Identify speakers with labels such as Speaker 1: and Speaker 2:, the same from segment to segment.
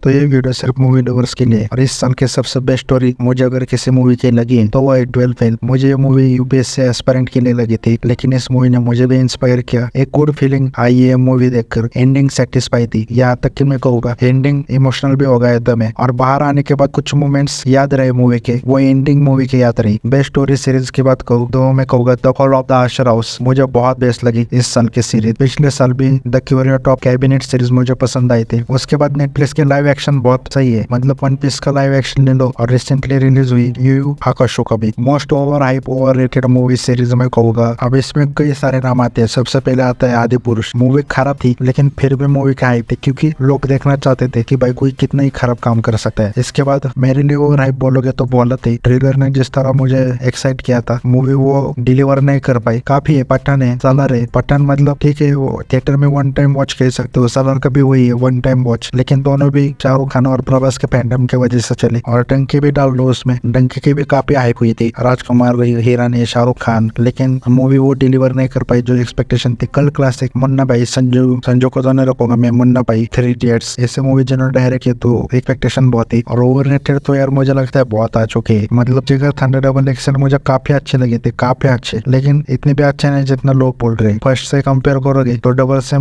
Speaker 1: तो ये वीडियो सिर्फ मूवी लवर्स के लिए और इस साल के सबसे बेस्ट स्टोरी मुझे अगर किसी मूवी की लगी तो वो है 12 फेल। मुझे ये मूवी यूपीएससी एस्पिरेंट के लिए लगी थी, लेकिन इस मूवी ने मुझे भी इंस्पायर किया। एक गुड फीलिंग आई ये मूवी देखकर। एंडिंग सेटिस्फाई थी, यहाँ तक कि मैं कहूँगा एंडिंग इमोशनल भी हो गया था मैं। और बाहर आने के बाद कुछ मोमेंट्स याद रहे मूवी के, वो एंडिंग मूवी के याद रही। बेस्ट स्टोरी सीरीज की बात कहूँ तो मैं कहूँगा the call of the Usher house मुझे बहुत बेस्ट लगी इस साल की सीरीज। पिछले साल भी the curio top cabinet series मुझे पसंद आई थी। उसके बाद नेटफ्लिक्स के लाइव एक्शन बहुत सही है, मतलब वन पीस का लाइव एक्शन ले लो और रिसेंटली रिलीज हुई यू यू हाकुशो का भी most over hype over rated movie series में कहूँगा। अब इसमें कई सारे नाम आते हैं। सबसे पहले आता है आदि पुरुष। मूवी खराब थी लेकिन फिर भी मूवी का हाइप थी क्योंकि लोग देखना चाहते थे कि भाई कोई कितना ही खराब काम कर सकता है। इसके बाद मेरे लिए ओवर हाइप बोलोगे तो बोला थी। ट्रेलर ने जिस तरह मुझे एक्साइट किया था मूवी वो डिलीवर नहीं कर पाई। काफी है, पठान है, सालार है। पठान मतलब ठीक है वो थिएटर में वन टाइम वॉच कह सकते हो, सालार का भी वही है वन टाइम वॉच, लेकिन दोनों भी शाहरुख खान और प्रभास के पैंडम की वजह से चले। और डंकी भी डाल लो उसमें, डंकी की भी काफी हाइप हुई थी, राजकुमार हिरानी शाहरुख खान, लेकिन मूवी वो डिलीवर नहीं कर पाई जो एक्सपेक्टेशन थी। कल क्लासिक मुन्ना भाई संजू को तो नहीं रखूंगा मैं, मुन्ना भाई, 3 इडियट्स ऐसे मूवी जिन्होंने डायरेक्ट किया तो एक्सपेक्टेशन बहुत थी। और ओवर रेटेड तो यार मुझे लगता है बहुत आ चुके हैं। मतलब जिगर थंडर डबल एक्शन मुझे काफी अच्छे लगे थे, काफी अच्छे, लेकिन इतने भी अच्छे नहीं जितना लोग बोल रहे हैं। फर्स्ट से कंपेयर करोगे तो डबल से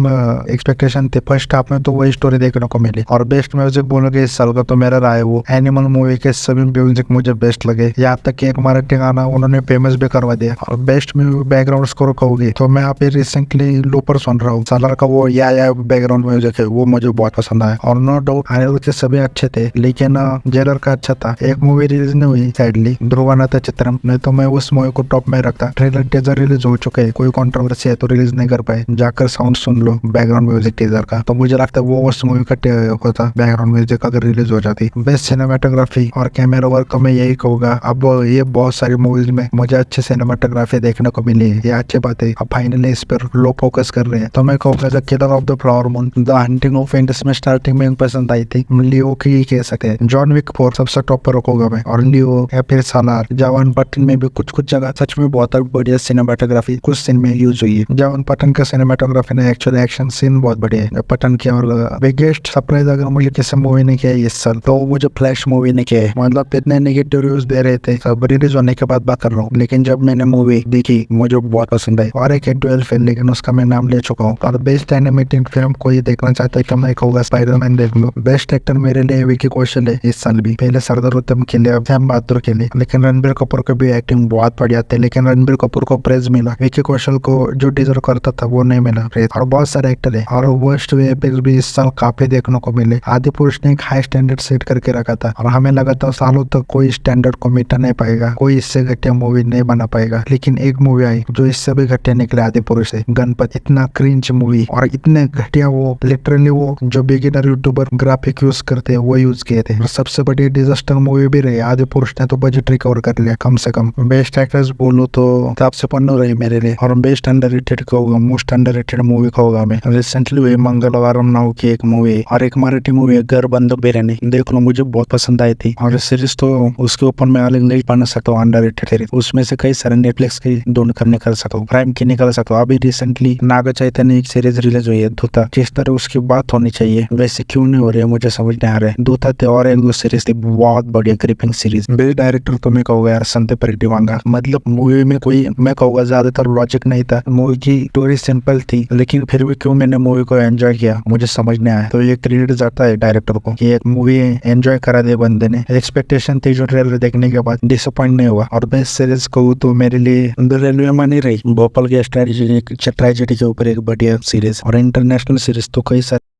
Speaker 1: एक्सपेक्टेशन थे। फर्स्ट हाफ में तो वही स्टोरी देखने को मिली। और बेस्ट म्यूजिक बोलोगे इस साल का तो मेरा राय वो एनिमल मूवी के सभी म्यूजिक मुझे बेस्ट लगे। यहाँ तक कि एक मराठी गाना उन्होंने फेमस भी करवा दिया। और बेस्ट बैकग्राउंड स्कोर कहोगे तो मैं आप रिसेंटली लूपर सुन रहा हूँ, सालार का वो या बैकग्राउंड म्यूजिक है, वो मुझे बहुत पसंद आया। और नो डाउट अनिरुद्ध के सभी अच्छे थे, लेकिन जेलर का अच्छा था। एक मूवी रिलीज नहीं हुई सैडली, ध्रुवानाथ चित्रम, नहीं तो मैं उस मूवी को टॉप में रखता। ट्रेलर टीजर रिलीज हो चुके हैं, कोई कंट्रोवर्सी है तो रिलीज नहीं कर पाए, जाकर साउंड सुन लो बैकग्राउंड म्यूजिक टीजर का। तो मुझे लगता है वो उस मूवी का होता बैकग्राउंड म्यूजिक अगर रिलीज हो जाती। बेस्ट सिनेमाटोग्राफी और कैमरा वर्क तो मैं यही कहूंगा। अब ये बहुत सारी मूवीज में मुझे अच्छे सिनेमाटोग्राफी देखने को मिली है, ये अच्छी बात है। अब फाइनली इस पर लोग फोकस कर रहे हैं। तो मैं कहूंगा the killer of the flower moon, the hunting of Andes में स्टार्टिंग में पसंद आई थी। लियो की कह सकते हैं। जॉन विक 4 सबसे टॉप पर रखूंगा मैं। और लियो या फिर सालार, जवान पठान में भी कुछ जगह सच में बहुत बढ़िया सिनेमाटोग्राफी कुछ सीन में यूज हुई है। जवान पठान का सिनेमाटोग्राफी ने एक्चुअली एक्शन सीन बहुत बढ़िया है पठान की। और बिगेस्ट सरप्राइज अगर मुझे किसी मूवी ने किया इस साल तो मुझे फ्लैश मूवी ने किया है। मतलब इतने नेगेटिव रिव्यूज दे रहे थे, सब रिलीज होने के बाद बात कर रहा हूँ, लेकिन जब मैंने मूवी देखी मुझे बहुत पसंद आई। और एक 12 फिल्म, लेकिन उसका मैं नाम ले चुका हूँ। और बेस्ट एनिमेटेड फिल्म कोई देखना चाहता है तो मैं कहूँगा स्पाइडरमैन देख लो। बेस्ट एक्टर मेरे लिए विकी कौशल है इस साल भी, पहले सरदार उत्तम के लिए, सैम बहादुर के लिए, लेकिन रणबीर कपूर की भी एक्टिंग बहुत बढ़िया थी, लेकिन रणबीर कपूर को प्रेज मिला। विकी कौशल को जो डिजर्व करता था वो नहीं मिला प्रेज। और बहुत सारे एक्टर है और वर्स्ट वेफेक्स भी इस साल काफी देखने को मिले। आदि पुरुष ने एक हाई स्टैंडर्ड सेट करके रखा था और हमें लगा था सालों तक कोई स्टैंडर्ड को मिटा नहीं पाएगा, कोई इससे घटिया मूवी नहीं बना पाएगा, लेकिन एक मूवी आई जो इससे भी घटिया निकले। आदि पुरुष है गणपत, इतना क्रिंज मूवी और इतने घटिया, वो लिटरली वो जो बिगिनर यूट्यूबर ग्राफिक यूज करते हैं वो यूज किए थे। और सबसे बड़ी डिजास्टर मूवी भी रही आदि पुरुष ने, तो बजट रिकवर कर लिया कम से कम। बेस्ट एक्ट्रेस बोलूं तो सबसे पन्नू रही मेरे लिए। और बेस्ट अंडररेटेड कहूंगा, मोस्ट अंडररेटेड मूवी कहूंगा मैं, रिसेंटली हुई मंगलवारम नाउ की एक मूवी और एक मराठी मूवी है घर बंद बिरयानी, देख लो मुझे बहुत पसंद आई थी। और सीरीज तो उसके ऊपर मैं अलग नहीं बना सकता हूँ अंडररेटेड सीरीज, उसमें से कई सारे नेटफ्लिक्स की ढूंढ कर निकल सकता हूँ, प्राइम की निकल सकता हूँ। अभी रिसेंटली नागा चैतन्य एक सीरीज रिलीज हुई है दूता, जिस तरह उसकी बात होनी चाहिए वैसे क्यों नहीं हो रही है मुझे समझ नहीं आ रहा है। दूता थे और एक दो सीरीज थी बहुत बढ़िया क्रिपिंग सीरीज। बेस्ट डायरेक्टर तो मैं कहूँगा यार संते परिटीवांगा। मतलब मूवी में कोई मैं कहूँगा ज्यादातर लॉजिक नहीं था, मूवी की स्टोरी सिंपल थी, लेकिन फिर भी क्यों मैंने मूवी को एंजॉय किया मुझे समझ नहीं आया। तो ये क्रेडिट जाता है डायरेक्टर को कि एक मूवी एंजॉय करा दे बंदे ने। एक्सपेक्टेशन थी जो ट्रेलर देखने के बाद डिसअपॉइंट नहीं हुआ। और बेस्ट सीरीज कहूँ तो मेरे लिए द रेलवे मैन ही रही, भोपाल की ट्रेजेडी के ऊपर एक बढ़िया सीरीज। और इंटरनेशनल सीरीज तो कई सारे